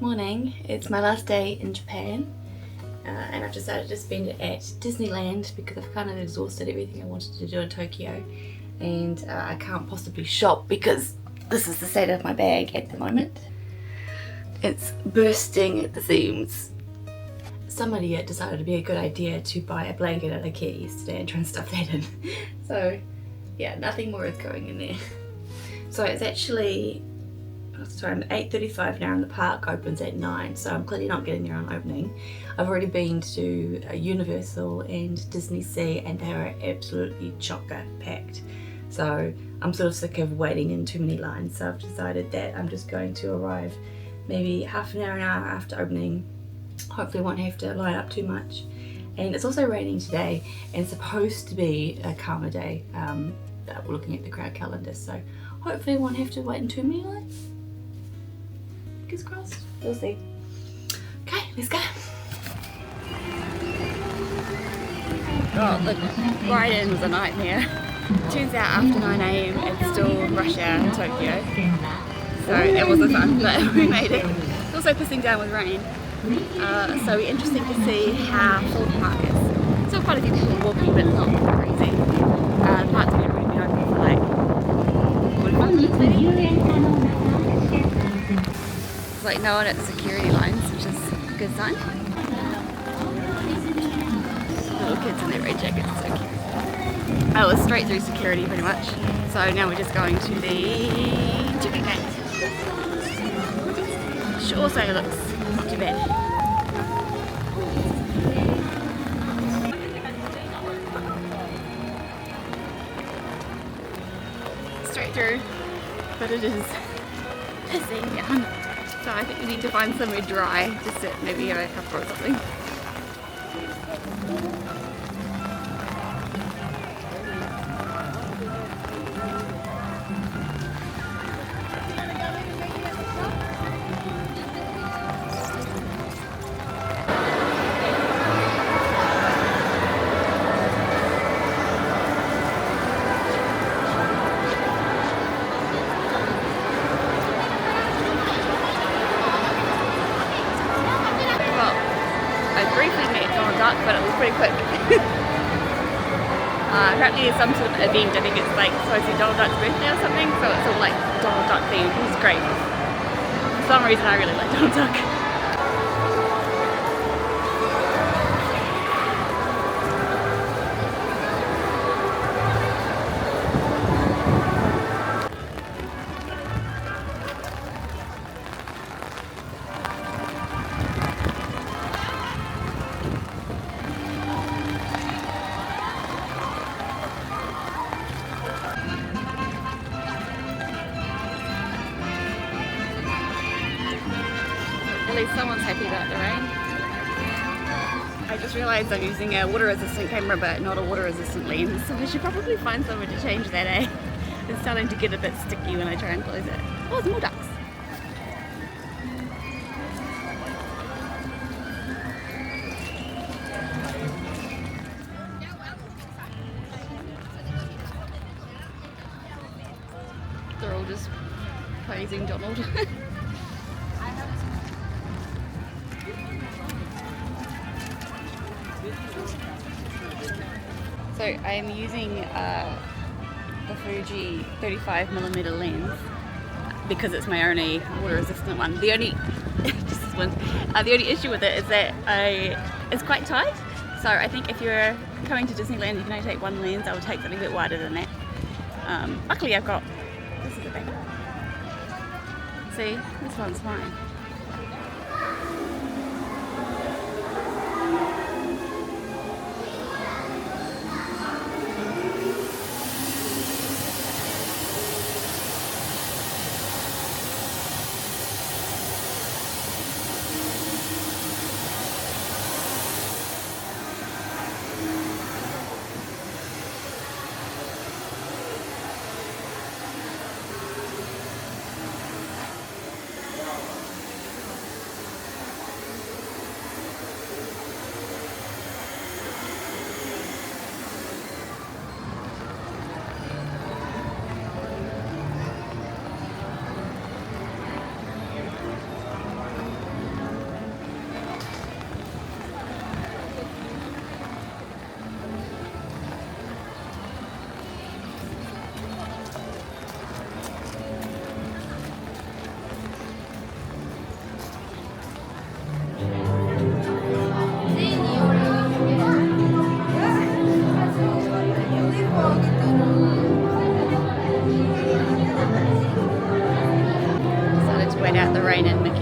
Morning, it's my last day in Japan and I've decided to spend it at Disneyland because I've kind of exhausted everything I wanted to do in Tokyo, and I can't possibly shop because this is the state of my bag at the moment. It's bursting at the seams. Somebody decided it'd be a good idea to buy a blanket at IKEA yesterday and try and stuff that in. So yeah, nothing more is going in there. So it's actually, I'm 8:35 now and the park opens at 9, so I'm clearly not getting there on opening. I've already been to Universal and Disney Sea and they are absolutely chocker packed. So I'm sort of sick of waiting in too many lines, so I've decided that I'm just going to arrive maybe half an hour after opening. Hopefully won't have to line up too much. And it's also raining today and supposed to be a calmer day. We're looking at the crowd calendar, so hopefully won't have to wait in too many lines. Fingers crossed. We'll see. Okay, let's go. Oh, the ride-in was a nightmare. Turns out after 9 AM it's still rush hour in Tokyo. So it wasn't fun, but we made it. It's also pissing down with rain. So it's interesting to see how full the park is. Still quite a few people walking, but it's not crazy. The park's been really open for like 45 minutes maybe. There's like no one at the security lines, which is a good sign. Little kids in their red jackets, so cute. I was straight through security pretty much. So now we're just going to the ticket gate. Which also looks not too bad. Straight through, but it is pissing down. So I think we need to find somewhere dry to sit, maybe have a cuppa or something. But it was pretty quick. Apparently there's some sort of event, I think it's like supposed to be Donald Duck's birthday or something, so it's all like Donald Duck themed. It was great. For some reason I really like Donald Duck. At least someone's happy about the rain. I just realised I'm using a water resistant camera but not a water resistant lens, so I should probably find somewhere to change that, eh? It's starting to get a bit sticky when I try and close it. Oh, there's more ducks. They're all just praising Donald. So I am using the Fuji 35mm lens because it's my only water resistant one. The only just this one. The only issue with it is that it's quite tight. So I think if you're coming to Disneyland, you can only take one lens. I would take something a bit wider than that. Luckily I've got this is a big. See, this one's fine.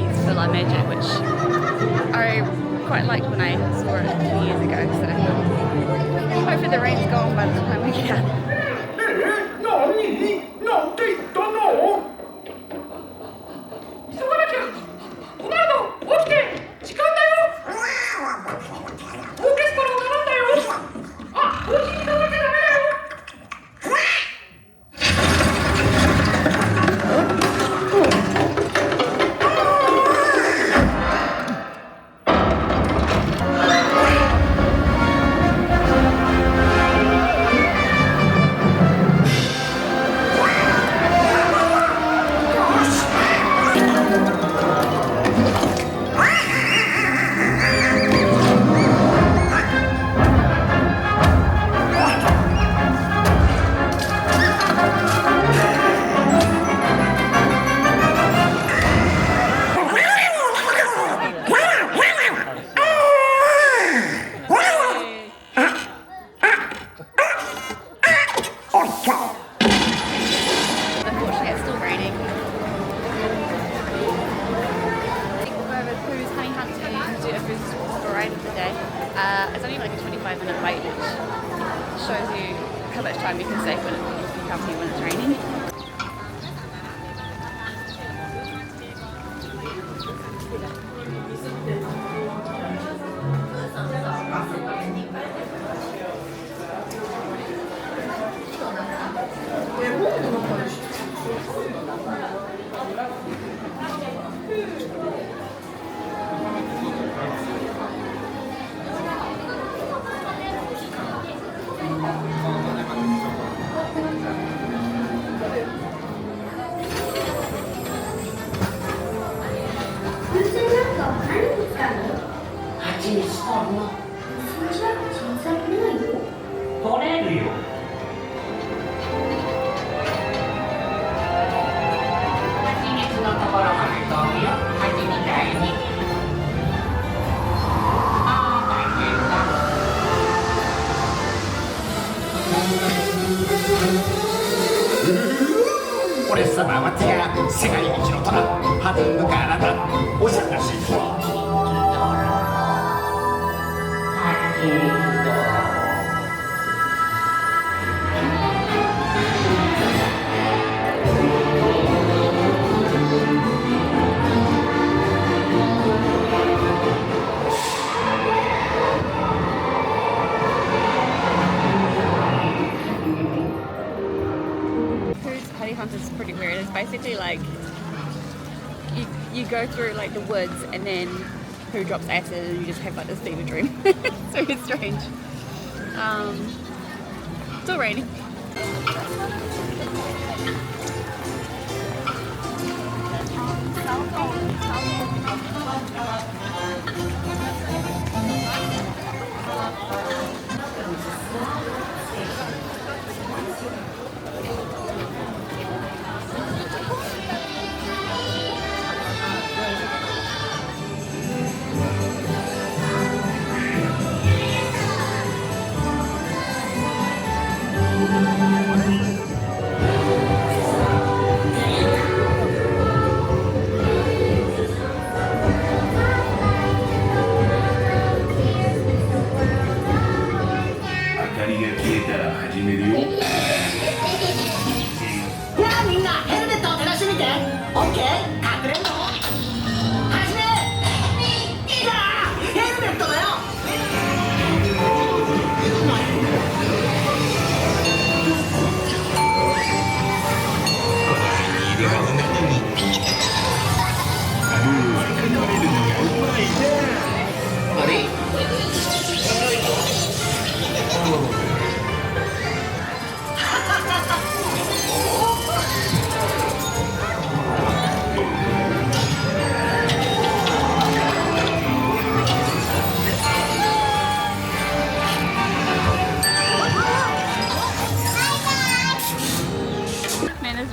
Mickey's Fill Our Magic, which I quite liked when I saw it 2 years ago, so hopefully the rain's gone by the time we get out. Unfortunately, it's still raining. We'll go over Pooh's Honey Hunt and do a first ride of the day. It's only like a 25-minute wait, which shows you how much time you can save when you come here when it's raining.俺様はティア世界一の虎弾むからだおしゃなしとHunt is pretty weird. It's basically like you go through like the woods and then Pooh drops acid and you just have like this fever dream. It's very strange. It's all raining.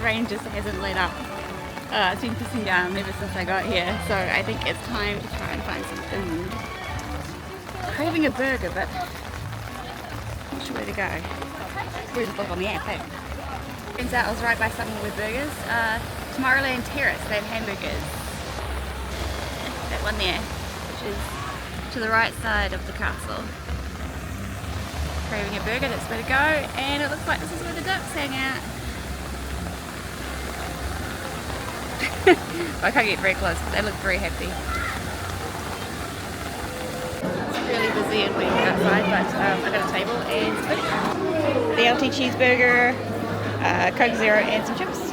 Rain just hasn't let up. It's been pissing down ever since I got here, so I think it's time to try and find some food. Craving a burger, but not sure where to go. Where's the book on the app, hey? Turns out I was right by somewhere with burgers. Tomorrowland Terrace, they have hamburgers. one there, which is to the right side of the castle. Craving a burger, that's where to go, and it looks like this is where the ducks hang out. I can't get very close, but they look very happy. It's really busy and wet outside, but I got a table and some food. The LT cheeseburger, Coke Zero, and some chips.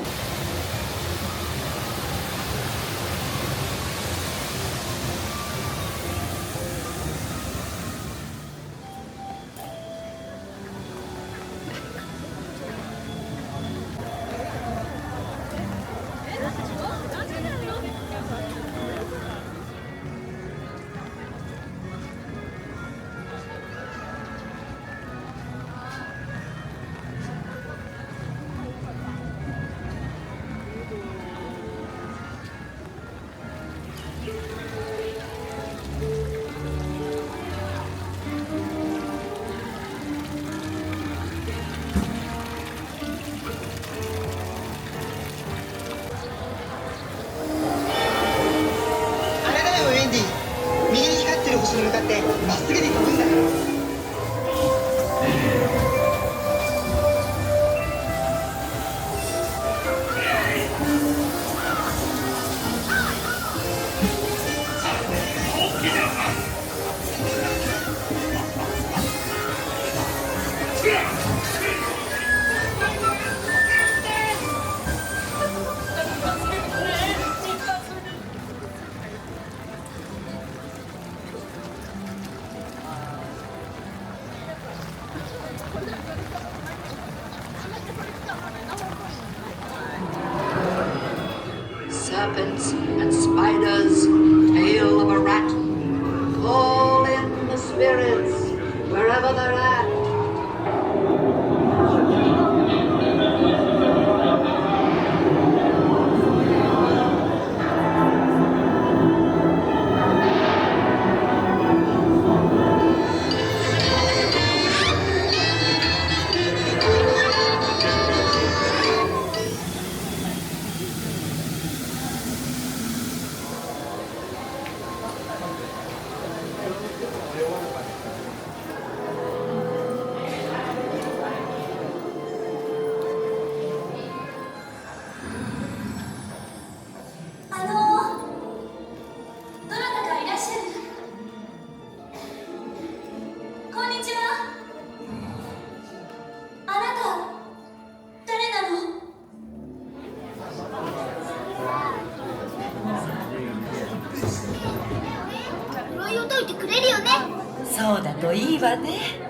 Serpents and spiders, tail of a rat. Call in the spirits wherever they're at.そうだといいわね。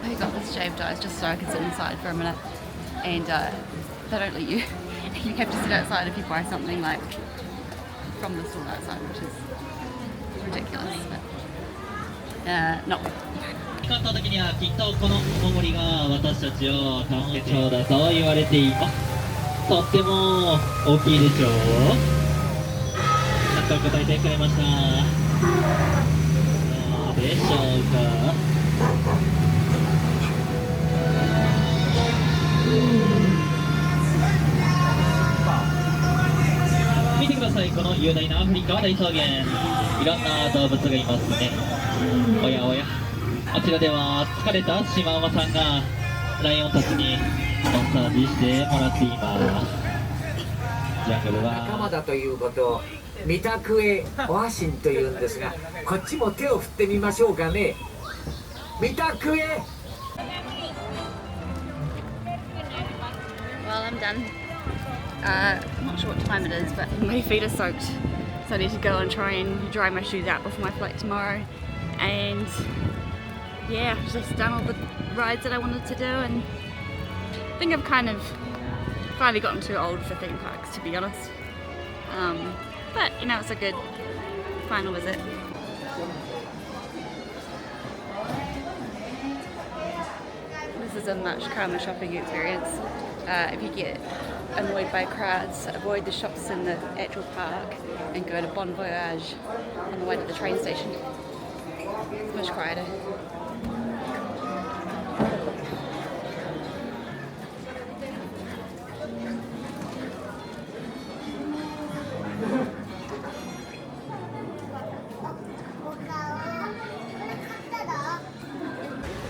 I got this shaved ice just so I could sit inside for a minute. and they don't let you. You have to sit outside if you buy something like from the store outside, which is ridiculous. But, no. 勝った時にはきっとこのお守りが私たちを保つそうだと言われています。とっても大きいでしょう。ちゃんと答えてくれました。どうでしょうか。見てください、この雄大なアフリカ大草原、いろんな動物がいますね。おやおや、あちらでは疲れたシマウマさんがライオンたちにマッサージしてもらっています。ジャングルは仲間だということをミタクエオハシンというんですが、こっちも手を振ってみましょうかね。ミタクエ。 Well, I'm done. I'm not sure what time it is, but my feet are soaked, so I need to go and try and dry my shoes out before my flight tomorrow. And yeah, I've just done all the rides that I wanted to do, and I think I've kind of finally gotten too old for theme parks, to be honest. But you know, it's a good final visit. This is a much calmer shopping experience. If you get annoyed by crowds, avoid the shops in the actual park and go to Bon Voyage on the way to the train station. It's much quieter.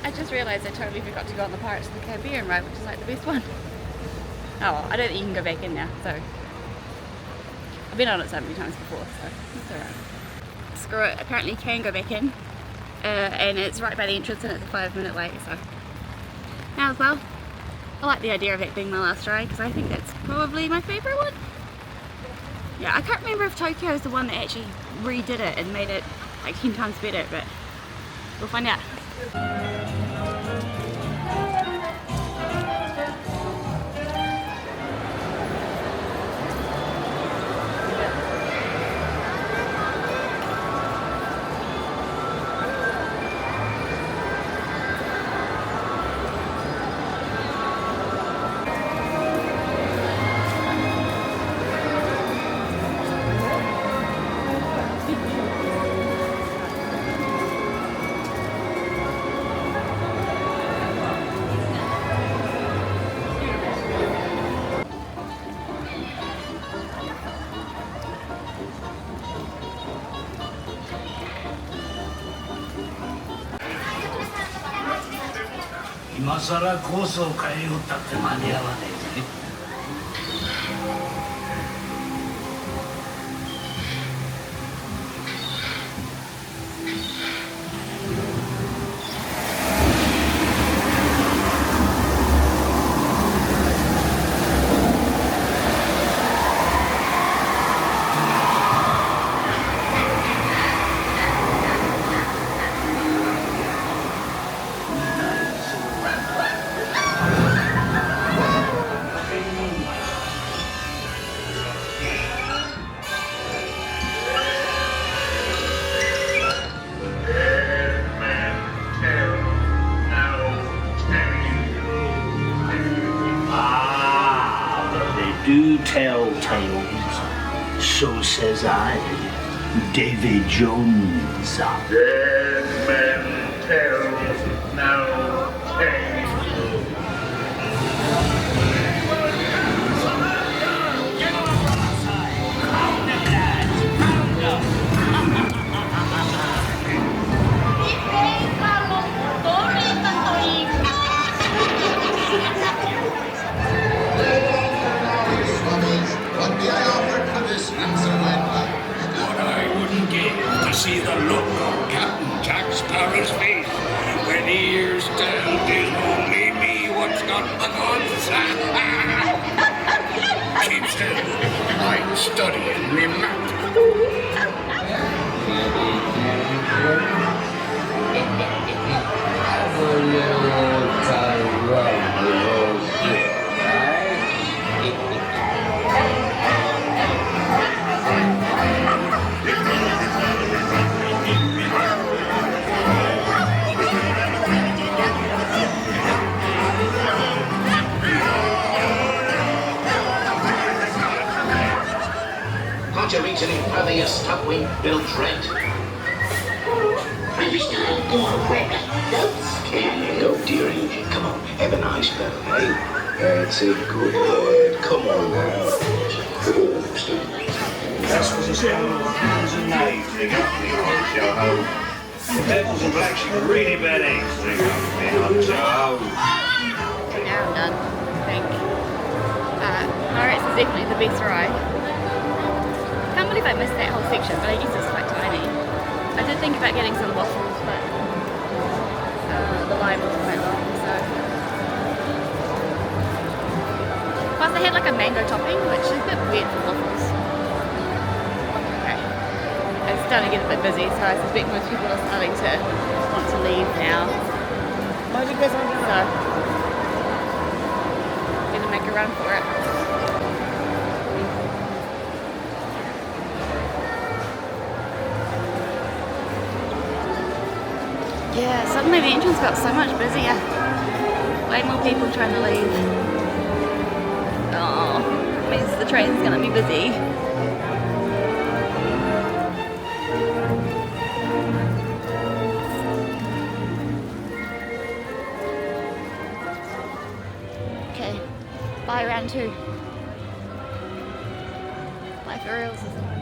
I just realised I totally forgot to go on the Pirates of the Caribbean ride, which is like the best one. Oh well, I don't think you can go back in now, so I've been on it so many times before, so it's alright. Screw it, apparently you can go back in, and it's right by the entrance and it's a 5-minute wait, so now as well. I like the idea of that being my last ride because I think that's probably my favourite one. Yeah, I can't remember if Tokyo is the one that actually redid it and made it like 10 times better, but we'll find out.今さらコースを変えようったって間に合わねえぜ。Do tell tales, so says I, Davy Jones. Dead men tell no tales. Get off our side! Pound them, lads! Pound them! What may I offer for this handsome man? What I wouldn't give to see the look on Captain Jack Sparrow's face when he hears tell 'tis only me what's got the guns. Keep still, I'm studying me map. Have a little time, right? have eaten impervious stuff we built rent. I wish to have more rabbit goats. Here you go, dearie. Come on, have a nice battle, eh? That's a good lad. Come on now. That's what it's called. Hands and knaves, they got me on show. Pebbles and blacks, you really bad eggs, they got me on show. Now I'm done, I think. Pirates is definitely the best ride. Can't believe I missed that whole section, but I guess it's quite tiny. I did think about getting some waffles, but the line was quite long, so. Plus they had like a mango topping, which is a bit weird for waffles. Okay. It's starting to get a bit busy, so I suspect most people are starting to want to leave now. So, gonna make a run for it. Yeah, suddenly the entrance got so much busier. Way more people trying to leave. Oh, it means the train's gonna be busy. Okay, bye round 2. Bye for reals.